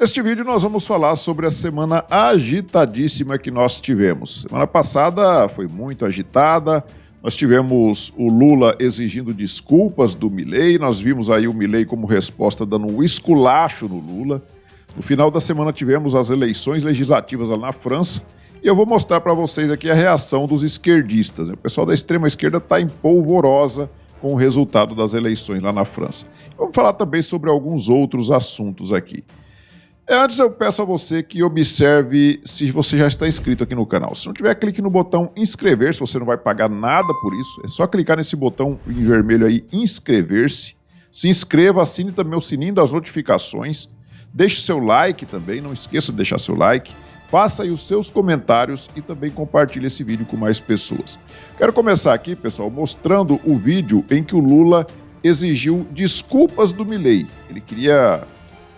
Neste vídeo nós vamos falar sobre a semana agitadíssima que nós tivemos. Semana passada foi muito agitada, nós tivemos o Lula exigindo desculpas do Milei, nós vimos aí o Milei como resposta dando um esculacho no Lula. No final da semana tivemos as eleições legislativas lá na França e eu vou mostrar para vocês aqui a reação dos esquerdistas. O pessoal da extrema esquerda está em polvorosa com o resultado das eleições lá na França. Vamos falar também sobre alguns outros assuntos aqui. Antes eu peço a você que observe se você já está inscrito aqui no canal. Se não tiver, clique no botão inscrever-se, você não vai pagar nada por isso. É só clicar nesse botão em vermelho aí, inscrever-se. Se inscreva, assine também o sininho das notificações. Deixe seu like também, não esqueça de deixar seu like. Faça aí os seus comentários e também compartilhe esse vídeo com mais pessoas. Quero começar aqui, pessoal, mostrando o vídeo em que o Lula exigiu desculpas do Milei. Ele queria...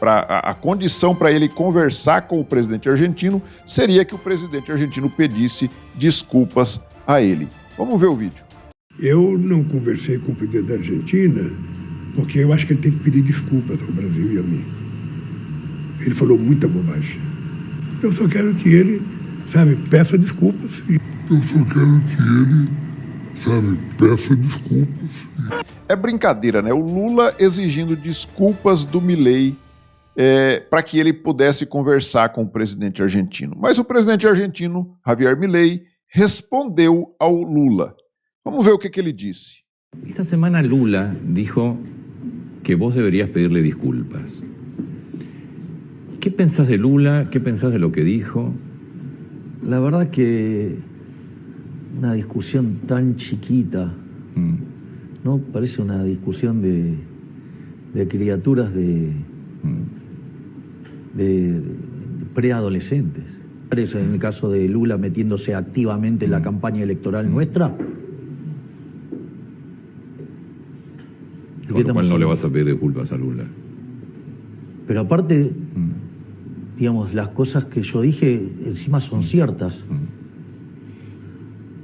A condição para ele conversar com o presidente argentino seria que o presidente argentino pedisse desculpas a ele. Vamos ver o vídeo. Eu não conversei com o presidente da Argentina porque eu acho que ele tem que pedir desculpas ao Brasil e a mim. Ele falou muita bobagem. Eu só quero que ele, peça desculpas. Peça desculpas. É brincadeira, né? O Lula exigindo desculpas do Milei para que ele pudesse conversar com o presidente argentino. Mas o presidente argentino, Javier Milei, respondeu ao Lula. Vamos ver o que ele disse. Esta semana Lula dijo que vos deberías pedirle disculpas. ¿Qué pensás de Lula? ¿Qué pensás de lo que dijo? La verdad que una discusión tan chiquita, ¿no? Parece una discusión de criaturas de preadolescentes. Eso en el caso de Lula metiéndose activamente en la campaña electoral nuestra. Con lo cual no le vas a pedir disculpas a Lula. Pero aparte, digamos, las cosas que yo dije encima son ciertas.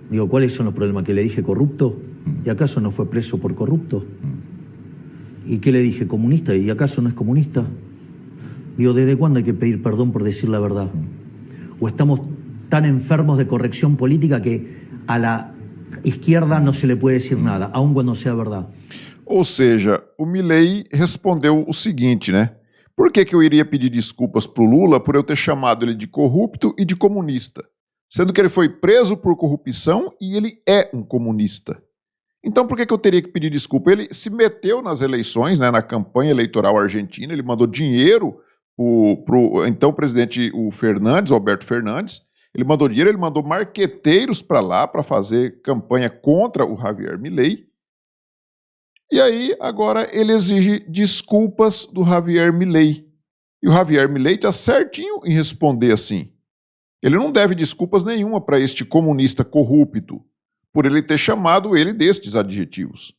Digo, ¿cuáles son los problemas? ¿Que le dije corrupto? ¿Y acaso no fue preso por corrupto? ¿Y qué le dije? ¿Comunista? ¿Y acaso no es comunista? Digo, ¿desde cuándo hay que pedir perdón por decir la verdad? ¿O estamos tan enfermos de corrección política que a la izquierda no se le puede decir nada, aun cuando sea verdad? Ou seja, o Milei respondeu o seguinte, né? Por que eu iria pedir desculpas pro Lula por eu ter chamado ele de corrupto e de comunista? Sendo que ele foi preso por corrupção e ele é um comunista. Então por que eu teria que pedir desculpa? Ele se meteu nas eleições, né, na campanha eleitoral argentina, ele mandou dinheiro pro então presidente Alberto Fernandes, ele mandou dinheiro, ele mandou marqueteiros para lá para fazer campanha contra o Javier Milei. E aí agora ele exige desculpas do Javier Milei. E o Javier Milei está certinho em responder assim. Ele não deve desculpas nenhuma para este comunista corrupto, por ele ter chamado ele destes adjetivos.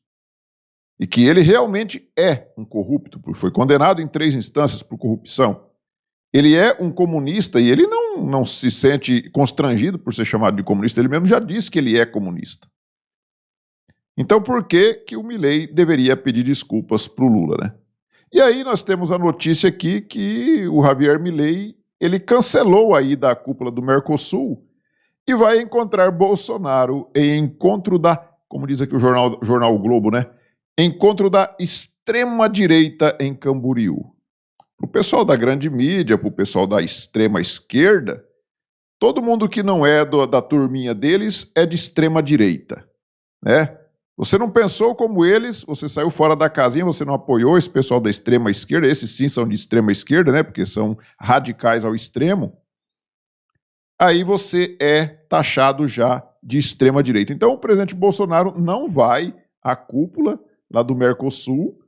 E que ele realmente é um corrupto, porque foi condenado em 3 instâncias por corrupção. Ele é um comunista e ele não se sente constrangido por ser chamado de comunista, ele mesmo já disse que ele é comunista. Então por que o Milei deveria pedir desculpas para o Lula, né? E aí nós temos a notícia aqui que o Javier Milei, ele cancelou a ida à cúpula do Mercosul e vai encontrar Bolsonaro em encontro como diz aqui o jornal o Globo, né? Encontro da extrema-direita em Camboriú. Para o pessoal da grande mídia, para o pessoal da extrema esquerda, todo mundo que não é da turminha deles é de extrema-direita, né? Você não pensou como eles, você saiu fora da casinha, você não apoiou esse pessoal da extrema esquerda, esses sim são de extrema esquerda, né? Porque são radicais ao extremo. Aí você é taxado já de extrema direita. Então o presidente Bolsonaro não vai à cúpula lá do Mercosul,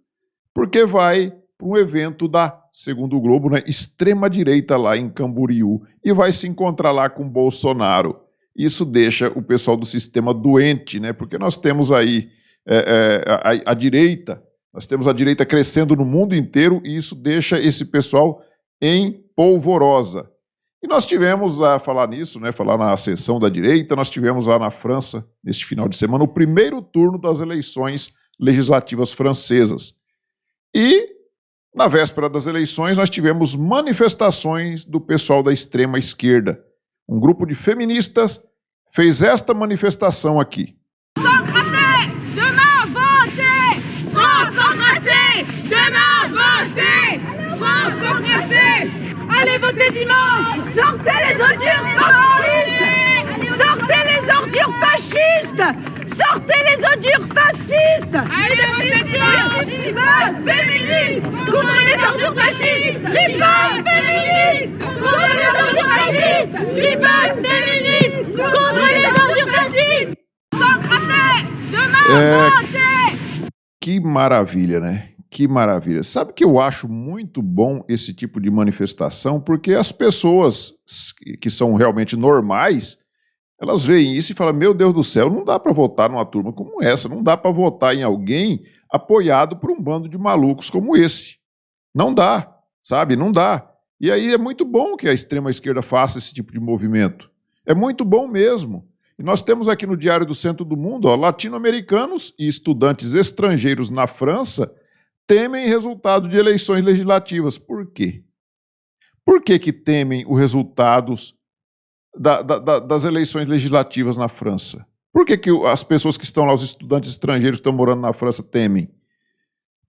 porque vai para um evento segundo o Globo, né, extrema direita lá em Camboriú, e vai se encontrar lá com Bolsonaro. Isso deixa o pessoal do sistema doente, né? Porque nós temos aí a direita, nós temos a direita crescendo no mundo inteiro e isso deixa esse pessoal em polvorosa. E nós tivemos, a falar nisso, né, falar na ascensão da direita, nós tivemos lá na França, neste final de semana, o primeiro turno das eleições legislativas francesas. E Na véspera das eleições, nós tivemos manifestações do pessoal da extrema esquerda. Um grupo de feministas fez esta manifestação aqui. Allez voter dimanche! Sortez les ordures fascistes! Sortez les ordures fascistes! Sortez les ordures fascistes! Allez voter dimanche! Riposte féministe! Contre les ordures fascistes! Riposte féministe! Contre les ordures fascistes! Riposte féministe! Contre les ordures fascistes! Socrates! Demain voter! Que maravilha, né? Que maravilha. Sabe que eu acho muito bom esse tipo de manifestação, porque as pessoas que são realmente normais, elas veem isso e falam, meu Deus do céu, não dá para votar numa turma como essa, não dá para votar em alguém apoiado por um bando de malucos como esse. Não dá, sabe? Não dá. E aí é muito bom que a extrema-esquerda faça esse tipo de movimento. É muito bom mesmo. E nós temos aqui no Diário do Centro do Mundo, ó, latino-americanos e estudantes estrangeiros na França temem resultado de eleições legislativas. Por quê? Por que temem os resultados das eleições legislativas na França? Por que as pessoas que estão lá, os estudantes estrangeiros que estão morando na França, temem?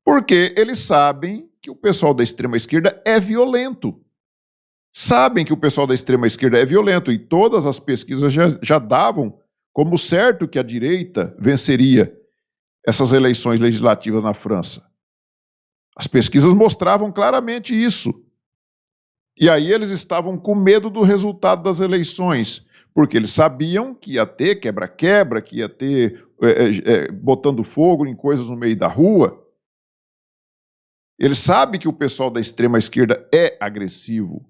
Porque eles sabem que o pessoal da extrema-esquerda é violento. Sabem que o pessoal da extrema-esquerda é violento e todas as pesquisas já davam como certo que a direita venceria essas eleições legislativas na França. As pesquisas mostravam claramente isso. E aí eles estavam com medo do resultado das eleições, porque eles sabiam que ia ter quebra-quebra, que ia ter botando fogo em coisas no meio da rua. Eles sabem que o pessoal da extrema-esquerda é agressivo.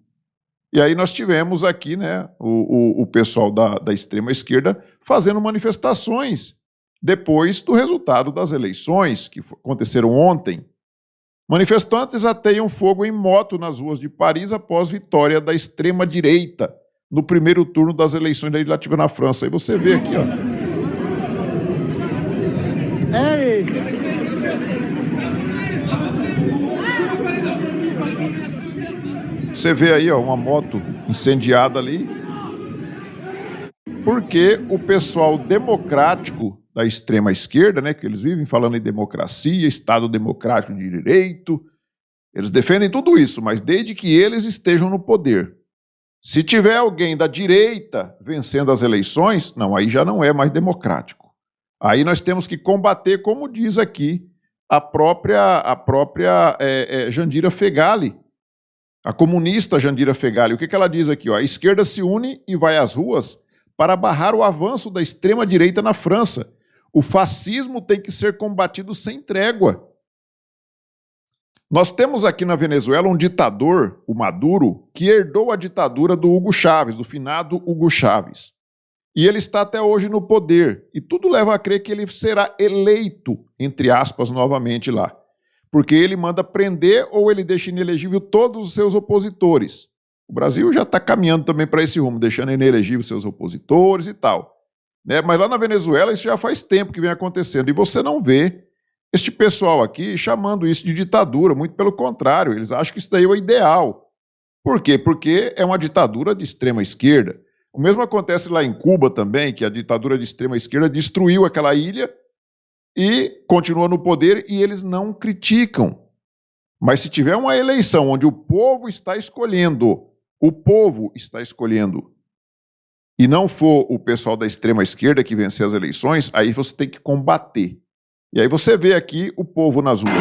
E aí nós tivemos aqui, né, o pessoal da extrema-esquerda fazendo manifestações depois do resultado das eleições que aconteceram ontem. Manifestantes ateiam fogo em moto nas ruas de Paris após vitória da extrema-direita no primeiro turno das eleições legislativas na França. Aí você vê aqui, ó. Ei! Você vê aí, ó, uma moto incendiada ali. Porque o pessoal democrático da extrema-esquerda, né, que eles vivem falando em democracia, Estado democrático de direito, eles defendem tudo isso, mas desde que eles estejam no poder. Se tiver alguém da direita vencendo as eleições, não, aí já não é mais democrático. Aí nós temos que combater, como diz aqui a própria Jandira Fegali, a comunista Jandira Fegali. O que ela diz aqui? Ó? A esquerda se une e vai às ruas para barrar o avanço da extrema-direita na França. O fascismo tem que ser combatido sem trégua. Nós temos aqui na Venezuela um ditador, o Maduro, que herdou a ditadura do Hugo Chávez, do finado Hugo Chávez. E ele está até hoje no poder. E tudo leva a crer que ele será eleito, entre aspas, novamente lá. Porque ele manda prender ou ele deixa inelegível todos os seus opositores. O Brasil já está caminhando também para esse rumo, deixando inelegível seus opositores e tal. Né? Mas lá na Venezuela isso já faz tempo que vem acontecendo. E você não vê este pessoal aqui chamando isso de ditadura, muito pelo contrário, eles acham que isso daí é o ideal. Por quê? Porque é uma ditadura de extrema esquerda. O mesmo acontece lá em Cuba também, que a ditadura de extrema esquerda destruiu aquela ilha e continua no poder e eles não criticam. Mas se tiver uma eleição onde o povo está escolhendo, e não for o pessoal da extrema esquerda que vencer as eleições, aí você tem que combater. E aí você vê aqui o povo nas ruas.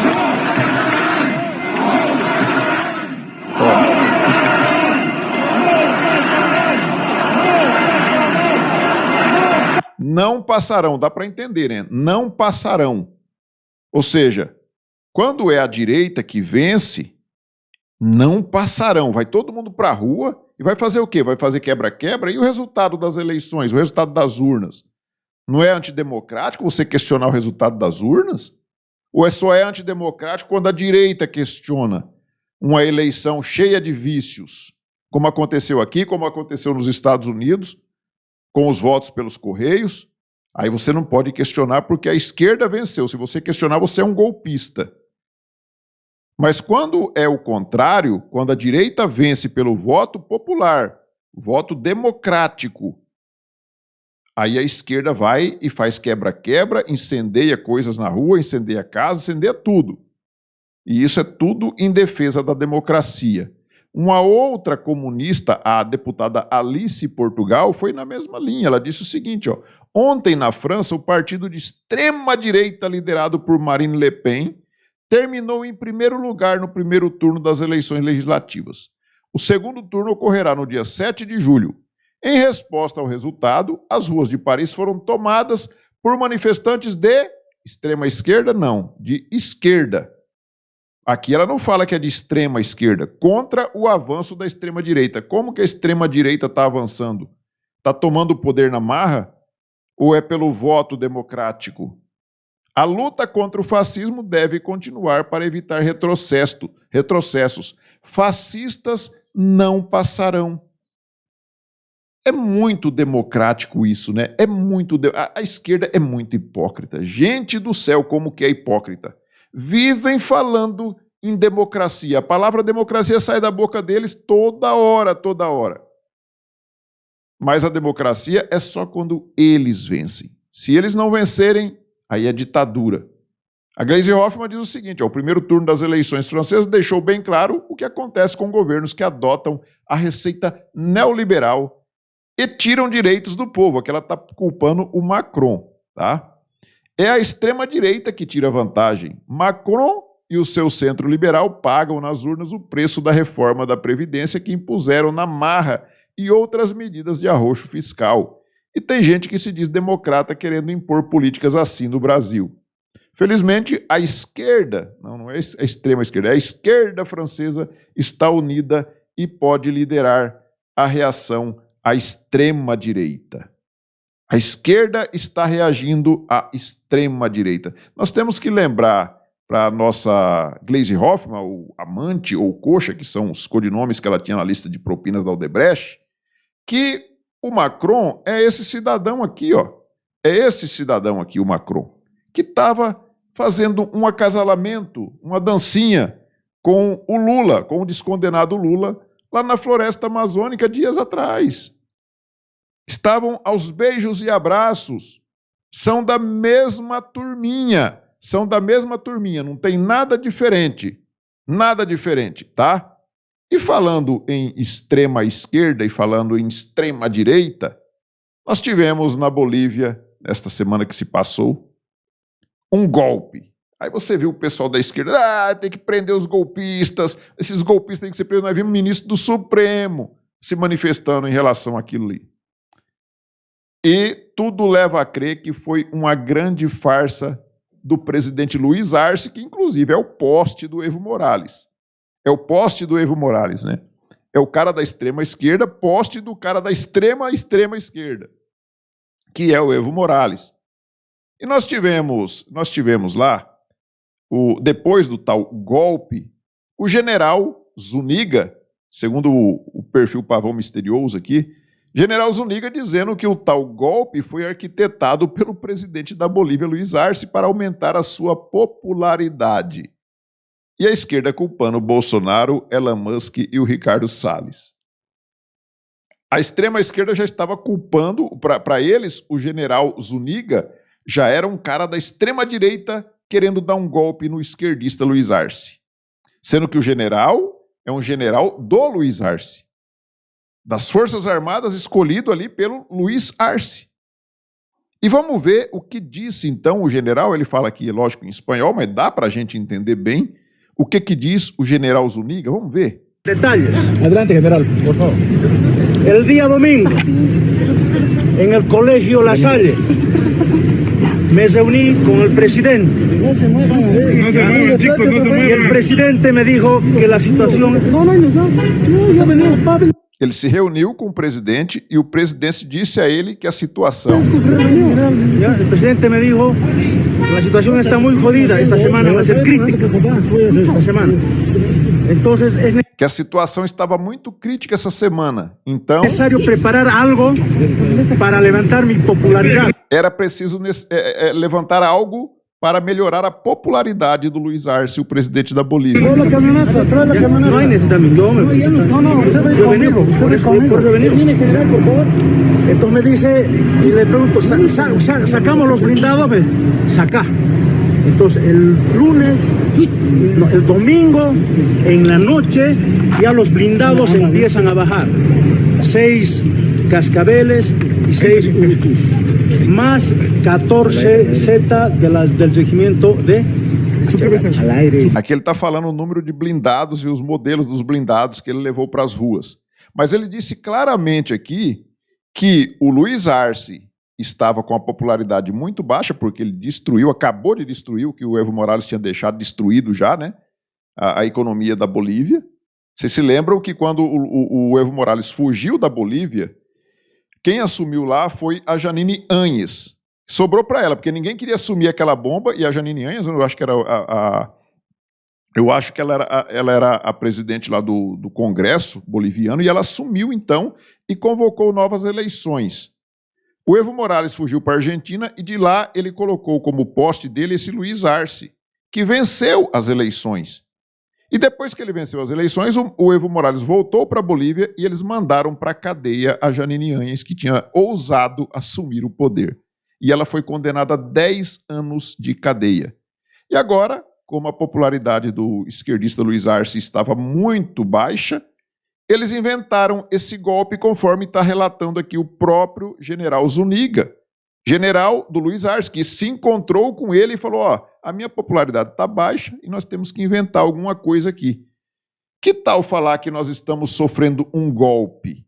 Não passarão, dá para entender, né? Não passarão. Ou seja, quando é a direita que vence, não passarão. Vai todo mundo para a rua e vai fazer o quê? Vai fazer quebra-quebra? E o resultado das eleições, o resultado das urnas? Não é antidemocrático você questionar o resultado das urnas? Ou só é antidemocrático quando a direita questiona uma eleição cheia de vícios, como aconteceu aqui, como aconteceu nos Estados Unidos, com os votos pelos Correios? Aí você não pode questionar porque a esquerda venceu. Se você questionar, você é um golpista. Mas quando é o contrário, quando a direita vence pelo voto popular, voto democrático, aí a esquerda vai e faz quebra-quebra, incendeia coisas na rua, incendeia casa, incendeia tudo. E isso é tudo em defesa da democracia. Uma outra comunista, a deputada Alice Portugal, foi na mesma linha. Ela disse o seguinte, ó: ontem na França, o partido de extrema-direita liderado por Marine Le Pen terminou em primeiro lugar no primeiro turno das eleições legislativas. O segundo turno ocorrerá no dia 7 de julho. Em resposta ao resultado, as ruas de Paris foram tomadas por manifestantes de extrema esquerda, não, de esquerda. Aqui ela não fala que é de extrema esquerda, contra o avanço da extrema direita. Como que a extrema direita está avançando? Está tomando o poder na marra? Ou é pelo voto democrático? A luta contra o fascismo deve continuar para evitar retrocessos. Fascistas não passarão. É muito democrático isso, né? A esquerda é muito hipócrita. Gente do céu, como que é hipócrita. Vivem falando em democracia. A palavra democracia sai da boca deles toda hora, toda hora. Mas a democracia é só quando eles vencem. Se eles não vencerem, aí é ditadura. A Gleisi Hoffmann diz o seguinte, ó: o primeiro turno das eleições francesas deixou bem claro o que acontece com governos que adotam a receita neoliberal e tiram direitos do povo. Aqui ela está culpando o Macron, tá? É a extrema-direita que tira vantagem. Macron e o seu centro liberal pagam nas urnas o preço da reforma da Previdência que impuseram na marra e outras medidas de arroxo fiscal. E tem gente que se diz democrata querendo impor políticas assim no Brasil. Felizmente, a esquerda, não é a extrema esquerda, é a esquerda francesa está unida e pode liderar a reação à extrema-direita. A esquerda está reagindo à extrema-direita. Nós temos que lembrar para a nossa Gleisi Hoffmann, o amante ou coxa, que são os codinomes que ela tinha na lista de propinas da Odebrecht, que o Macron é esse cidadão aqui, ó. É esse cidadão aqui, o Macron, que estava fazendo um acasalamento, uma dancinha com o Lula, com o descondenado Lula, lá na floresta amazônica dias atrás. Estavam aos beijos e abraços, são da mesma turminha, não tem nada diferente, tá? E falando em extrema esquerda e falando em extrema direita, nós tivemos na Bolívia, nesta semana que se passou, um golpe. Aí você viu o pessoal da esquerda, tem que prender os golpistas, esses golpistas têm que ser presos. Nós vimos o ministro do Supremo se manifestando em relação àquilo ali. E tudo leva a crer que foi uma grande farsa do presidente Luiz Arce, que inclusive é o poste do Evo Morales. É o poste do Evo Morales, né? É o cara da extrema esquerda, poste do cara da extrema esquerda, que é o Evo Morales. E nós tivemos lá, depois do tal golpe, o general Zuniga, segundo o perfil Pavão Misterioso aqui, general Zuniga dizendo que o tal golpe foi arquitetado pelo presidente da Bolívia, Luiz Arce, para aumentar a sua popularidade. E a esquerda culpando o Bolsonaro, Elon Musk e o Ricardo Salles. A extrema esquerda já estava culpando, para eles, o general Zuniga já era um cara da extrema direita querendo dar um golpe no esquerdista Luiz Arce. Sendo que o general é um general do Luiz Arce, das Forças Armadas, escolhido ali pelo Luiz Arce. E vamos ver o que disse então o general. Ele fala aqui, lógico, em espanhol, mas dá para a gente entender bem o que diz o general Zuniga. Vamos ver. Detalles. Adelante, general, por favor. El día domingo, en el colegio La Salle, me reuní con el presidente. Y el presidente me dijo que la situación... Ele se reuniu com o presidente e o presidente disse a ele que a situação... El presidente me dijo que la situación está muy jodida, esta semana va a ser crítica. Esta semana. Entonces es que a situação estava muito crítica essa semana. Então, necessário preparar algo para levantar minha popularidade. Era preciso levantar algo para melhorar a popularidade do Luiz Arce, o presidente da Bolívia. No hay necesitamiento. Yo venir, por venir, viene general, por favor. Entonces me dice, y le pregunto, sacamos los blindados, saca. Entonces el lunes, no, el domingo, en la noche, ya los blindados empiezan a bajar. 6 cascabeles y 6 Urtus, más 14 Z del regimiento de al aire. Aqui ele está falando o número de blindados e os modelos dos blindados que ele levou para as ruas. Mas ele disse claramente aqui que o Luiz Arce estava com a popularidade muito baixa, porque ele acabou de destruir o que o Evo Morales tinha deixado destruído já, né? A economia da Bolívia. Vocês se lembram que quando o Evo Morales fugiu da Bolívia, quem assumiu lá foi a Jeanine Áñez. Sobrou para ela, porque ninguém queria assumir aquela bomba, e a Jeanine Áñez, eu acho que era ela era a presidente lá do Congresso boliviano, e ela assumiu então e convocou novas eleições. O Evo Morales fugiu para a Argentina e de lá ele colocou como poste dele esse Luiz Arce, que venceu as eleições. E depois que ele venceu as eleições, o Evo Morales voltou para a Bolívia e eles mandaram para a cadeia a Jeanine Áñez, que tinha ousado assumir o poder. E ela foi condenada a 10 anos de cadeia. E agora, como a popularidade do esquerdista Luiz Arce estava muito baixa, eles inventaram esse golpe, conforme está relatando aqui o próprio general Zuniga, general do Luiz Arce, que se encontrou com ele e falou: ó, a minha popularidade está baixa e nós temos que inventar alguma coisa aqui. Que tal falar que nós estamos sofrendo um golpe?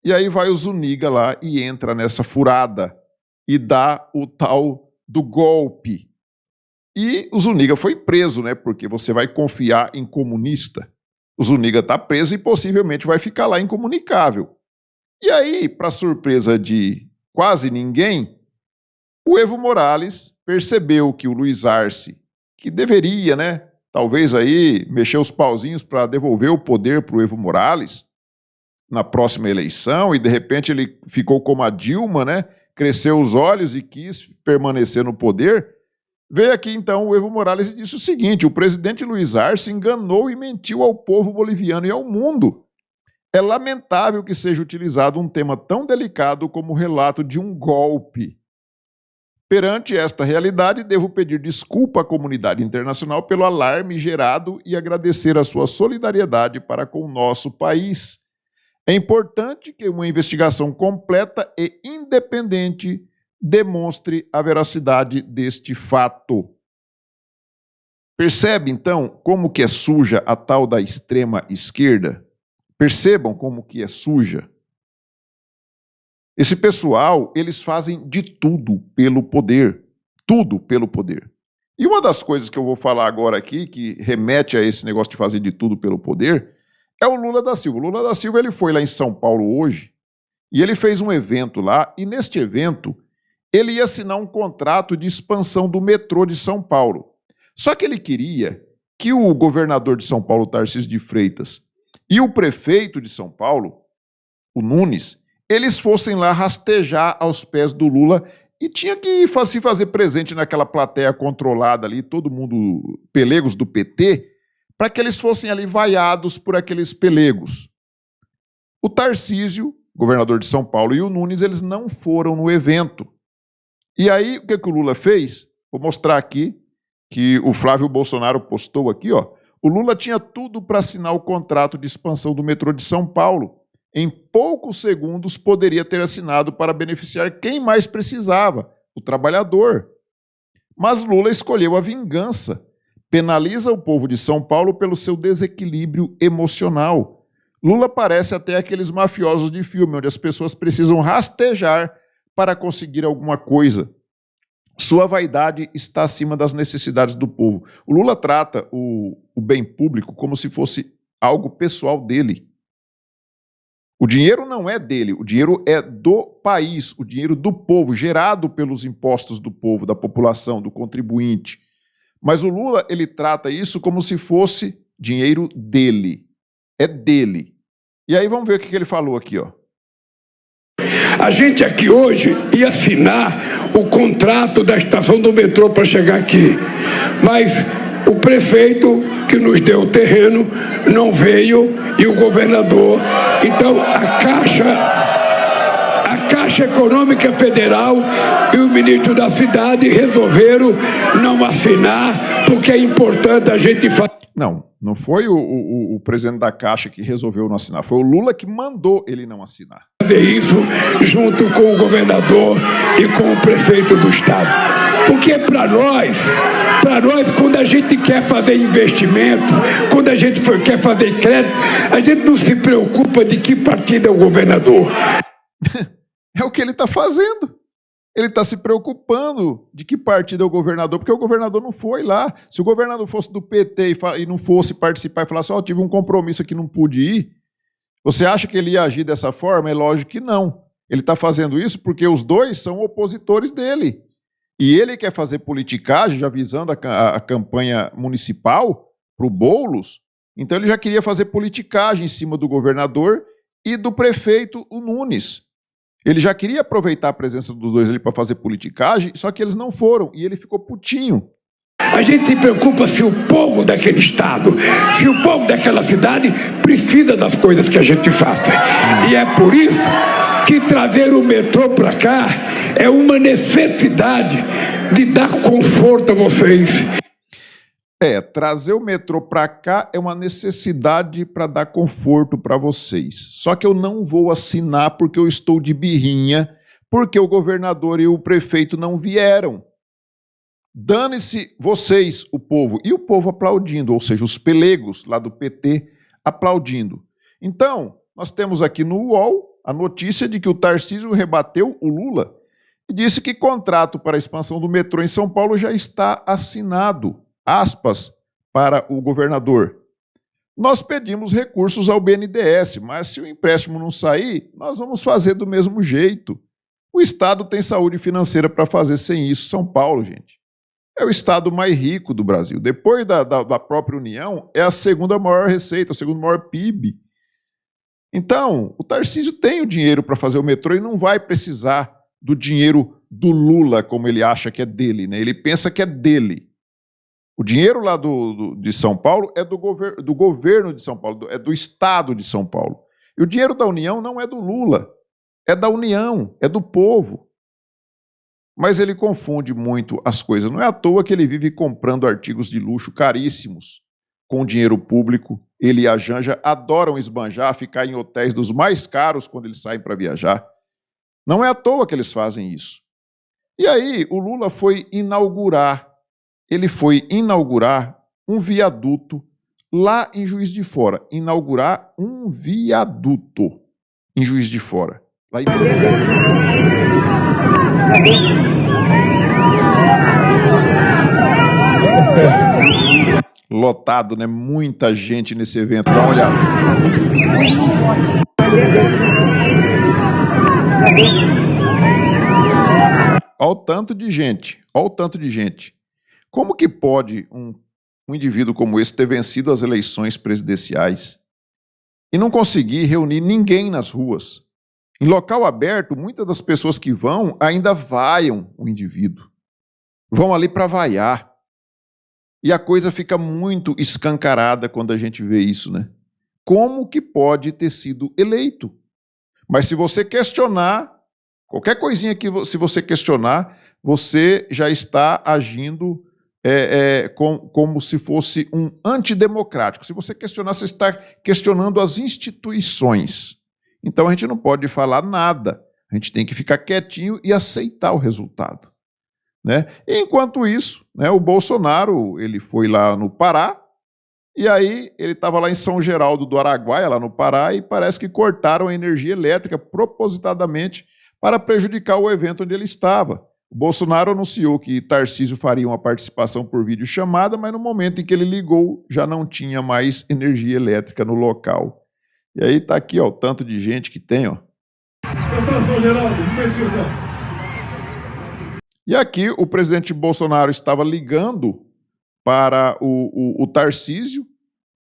E aí vai o Zuniga lá e entra nessa furada e dá o tal do golpe. E o Zuniga foi preso, né? Porque você vai confiar em comunista. O Zuniga está preso e possivelmente vai ficar lá incomunicável. E aí, para surpresa de quase ninguém, o Evo Morales percebeu que o Luiz Arce, que deveria, né, talvez aí mexer os pauzinhos para devolver o poder para o Evo Morales na próxima eleição, e de repente ele ficou como a Dilma, né, cresceu os olhos e quis permanecer no poder. Veio aqui então o Evo Morales e disse o seguinte: o presidente Luiz Arce enganou e mentiu ao povo boliviano e ao mundo. É lamentável que seja utilizado um tema tão delicado como o relato de um golpe. Perante esta realidade, devo pedir desculpa à comunidade internacional pelo alarme gerado e agradecer a sua solidariedade para com o nosso país. É importante que uma investigação completa e independente demonstre a veracidade deste fato. Percebe, então, como que é suja a tal da extrema esquerda? Percebam como que é suja. Esse pessoal, eles fazem de tudo pelo poder. Tudo pelo poder. E uma das coisas que eu vou falar agora aqui, que remete a esse negócio de fazer de tudo pelo poder, é o Lula da Silva. O Lula da Silva, ele foi lá em São Paulo hoje, e ele fez um evento lá, e neste evento, ele ia assinar um contrato de expansão do metrô de São Paulo. Só que ele queria que o governador de São Paulo, Tarcísio de Freitas, e o prefeito de São Paulo, o Nunes, eles fossem lá rastejar aos pés do Lula e tinha que se fazer presente naquela plateia controlada ali, todo mundo, pelegos do PT, para que eles fossem ali vaiados por aqueles pelegos. O Tarcísio, governador de São Paulo, e o Nunes, eles não foram no evento. E aí, o que o Lula fez? Vou mostrar aqui, que o Flávio Bolsonaro postou aqui, ó. O Lula tinha tudo para assinar o contrato de expansão do metrô de São Paulo. Em poucos segundos poderia ter assinado para beneficiar quem mais precisava, o trabalhador. Mas Lula escolheu a vingança. Penaliza o povo de São Paulo pelo seu desequilíbrio emocional. Lula parece até aqueles mafiosos de filme, onde as pessoas precisam rastejar para conseguir alguma coisa. Sua vaidade está acima das necessidades do povo. O Lula trata o bem público como se fosse algo pessoal dele. O dinheiro não é dele, o dinheiro é do país, o dinheiro do povo, gerado pelos impostos do povo, da população, do contribuinte. Mas o Lula, ele trata isso como se fosse dinheiro dele. É dele. E aí vamos ver o que ele falou aqui, ó. A gente aqui hoje ia assinar o contrato da estação do metrô para chegar aqui. Mas o prefeito que nos deu o terreno não veio e o governador. Então a Caixa Econômica Federal e o ministro da cidade resolveram não assinar, porque é importante a gente fazer. Não foi o presidente da Caixa que resolveu não assinar, foi o Lula que mandou ele não assinar. Fazer isso junto com o governador e com o prefeito do estado. Porque para nós, quando a gente quer fazer investimento, quando a gente quer fazer crédito, a gente não se preocupa de que partido é o governador. É o que ele está fazendo. Ele está se preocupando de que partido é o governador, porque o governador não foi lá. Se o governador fosse do PT e não fosse participar e falasse, ó, tive um compromisso aqui, não pude ir, você acha que ele ia agir dessa forma? É lógico que não. Ele está fazendo isso porque os dois são opositores dele. E ele quer fazer politicagem, já visando a campanha municipal para o Boulos, então ele já queria fazer politicagem em cima do governador e do prefeito, o Nunes. Ele já queria aproveitar a presença dos dois ali para fazer politicagem, só que eles não foram, e ele ficou putinho. A gente se preocupa se o povo daquele estado, se o povo daquela cidade precisa das coisas que a gente faz. E é por isso que trazer o metrô para cá é uma necessidade de dar conforto a vocês. Trazer o metrô para cá é uma necessidade para dar conforto para vocês. Só que eu não vou assinar porque eu estou de birrinha, porque o governador e o prefeito não vieram. Dane-se vocês, o povo. E o povo aplaudindo, ou seja, os pelegos lá do PT aplaudindo. Então, nós temos aqui no UOL a notícia de que o Tarcísio rebateu o Lula e disse que contrato para a expansão do metrô em São Paulo já está assinado. Aspas para o governador. Nós pedimos recursos ao BNDES, mas se o empréstimo não sair, nós vamos fazer do mesmo jeito. O Estado tem saúde financeira para fazer sem isso. São Paulo, gente, é o estado mais rico do Brasil. Depois da própria União, é a segunda maior receita, o segundo maior PIB. Então, o Tarcísio tem o dinheiro para fazer o metrô e não vai precisar do dinheiro do Lula, como ele acha que é dele, né? Ele pensa que é dele. O dinheiro lá de São Paulo é do governo de São Paulo, é do Estado de São Paulo. E o dinheiro da União não é do Lula, é da União, é do povo. Mas ele confunde muito as coisas. Não é à toa que ele vive comprando artigos de luxo caríssimos com dinheiro público. Ele e a Janja adoram esbanjar, ficar em hotéis dos mais caros quando eles saem para viajar. Não é à toa que eles fazem isso. E aí o Lula foi inaugurar um viaduto lá em Juiz de Fora. Inaugurar um viaduto em Juiz de Fora. Lá em... Lotado, né? Muita gente nesse evento. Dá uma olhada. Olha o tanto de gente. Olha o tanto de gente. Como que pode um indivíduo como esse ter vencido as eleições presidenciais e não conseguir reunir ninguém nas ruas? Em local aberto, muitas das pessoas que vão ainda vaiam o indivíduo. Vão ali para vaiar. E a coisa fica muito escancarada quando a gente vê isso, né? Como que pode ter sido eleito? Mas se você questionar, qualquer coisinha que se você questionar, você já está agindo como se fosse um antidemocrático. Se você questionar, você está questionando as instituições. Então a gente não pode falar nada. A gente tem que ficar quietinho e aceitar o resultado, né? E enquanto isso, né, o Bolsonaro ele foi lá no Pará, e aí ele estava lá em São Geraldo do Araguaia, lá no Pará, e parece que cortaram a energia elétrica propositadamente para prejudicar o evento onde ele estava. O Bolsonaro anunciou que Tarcísio faria uma participação por videochamada, mas no momento em que ele ligou, já não tinha mais energia elétrica no local. E aí está aqui, ó, o tanto de gente que tem, ó. E aqui o presidente Bolsonaro estava ligando para o Tarcísio,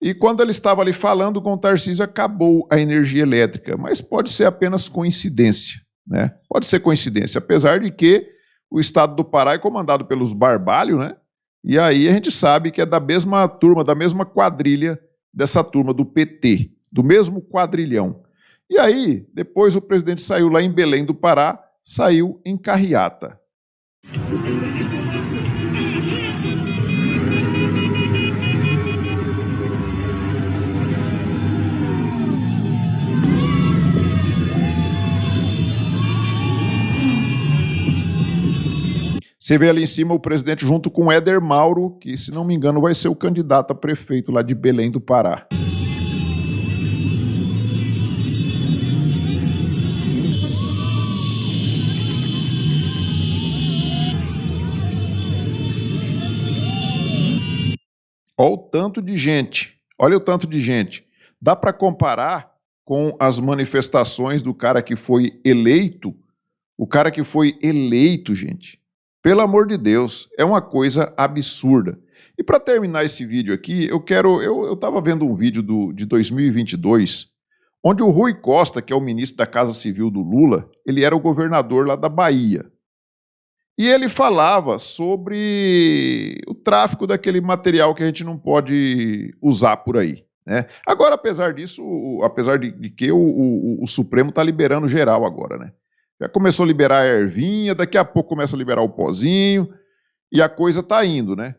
e quando ele estava ali falando com o Tarcísio, acabou a energia elétrica. Mas pode ser apenas coincidência, né? Pode ser coincidência, apesar de que o estado do Pará é comandado pelos Barbalho, né? E aí a gente sabe que é da mesma turma, da mesma quadrilha dessa turma do PT, do mesmo quadrilhão. E aí, depois o presidente saiu lá em Belém do Pará, saiu em carreata. Você vê ali em cima o presidente junto com Éder Mauro, que, se não me engano, vai ser o candidato a prefeito lá de Belém do Pará. Olha o tanto de gente. Olha o tanto de gente. Dá para comparar com as manifestações do cara que foi eleito? O cara que foi eleito, gente. Pelo amor de Deus, é uma coisa absurda. E para terminar esse vídeo aqui, eu estava vendo um vídeo de 2022, onde o Rui Costa, que é o ministro da Casa Civil do Lula, ele era o governador lá da Bahia. E ele falava sobre o tráfico daquele material que a gente não pode usar por aí, né? Agora, apesar disso, apesar de que o Supremo está liberando geral agora, né? Já começou a liberar a ervinha, daqui a pouco começa a liberar o pozinho, e a coisa tá indo, né?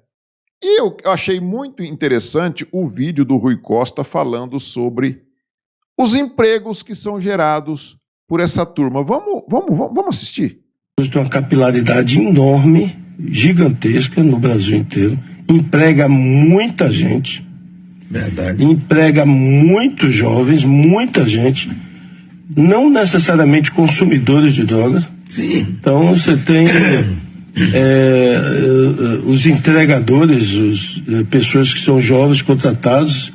E eu achei muito interessante o vídeo do Rui Costa falando sobre os empregos que são gerados por essa turma. Vamos assistir? Tem uma capilaridade enorme, gigantesca no Brasil inteiro, emprega muita gente, verdade, emprega muitos jovens, muita gente, não necessariamente consumidores de drogas. Sim. Então você tem os entregadores, pessoas que são jovens contratados,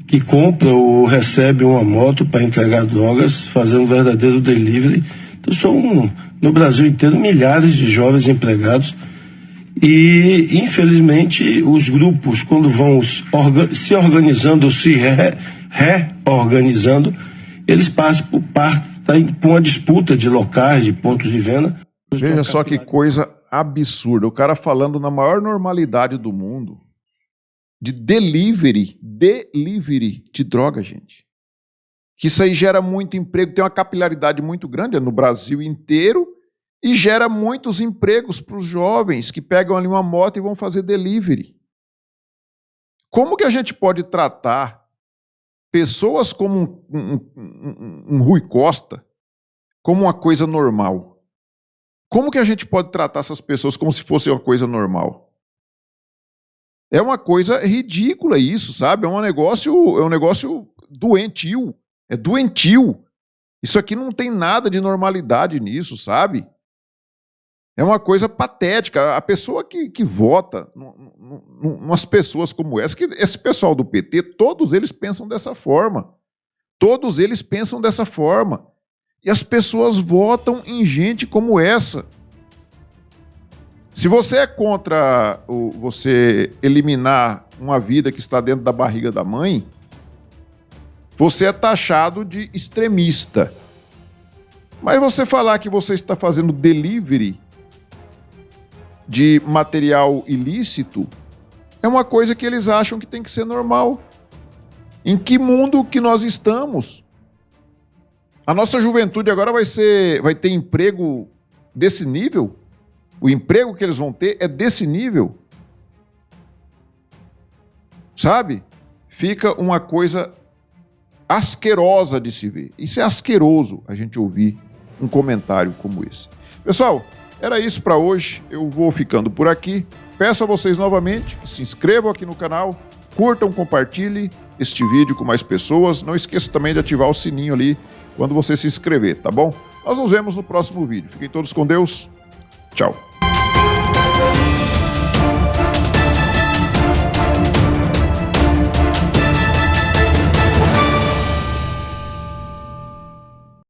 que compram ou recebem uma moto para entregar drogas, fazer um verdadeiro delivery. Então são, no Brasil inteiro, milhares de jovens empregados. E, infelizmente, os grupos, quando vão se organizando, se reorganizando, eles passam por uma disputa de locais, de pontos de venda. Veja só que coisa absurda. O cara falando na maior normalidade do mundo de delivery de droga, gente. Que isso aí gera muito emprego, tem uma capilaridade muito grande no Brasil inteiro e gera muitos empregos para os jovens que pegam ali uma moto e vão fazer delivery. Como que a gente pode tratar pessoas como um Rui Costa como uma coisa normal? Como que a gente pode tratar essas pessoas como se fosse uma coisa normal? É uma coisa ridícula isso, sabe? É um negócio doentio. É doentio. Isso aqui não tem nada de normalidade nisso, sabe? É uma coisa patética. A pessoa que vota umas pessoas como essa, que esse pessoal do PT, todos eles pensam dessa forma. Todos eles pensam dessa forma. E as pessoas votam em gente como essa. Se você é contra você eliminar uma vida que está dentro da barriga da mãe, você é taxado de extremista. Mas você falar que você está fazendo delivery de material ilícito é uma coisa que eles acham que tem que ser normal. Em que mundo que nós estamos? A nossa juventude agora vai ter emprego desse nível? O emprego que eles vão ter é desse nível? Sabe? Fica uma coisa asquerosa de se ver. Isso é asqueroso a gente ouvir um comentário como esse. Pessoal, era isso para hoje. Eu vou ficando por aqui. Peço a vocês novamente que se inscrevam aqui no canal, curtam, compartilhem este vídeo com mais pessoas. Não esqueça também de ativar o sininho ali quando você se inscrever, tá bom? Nós nos vemos no próximo vídeo. Fiquem todos com Deus. Tchau.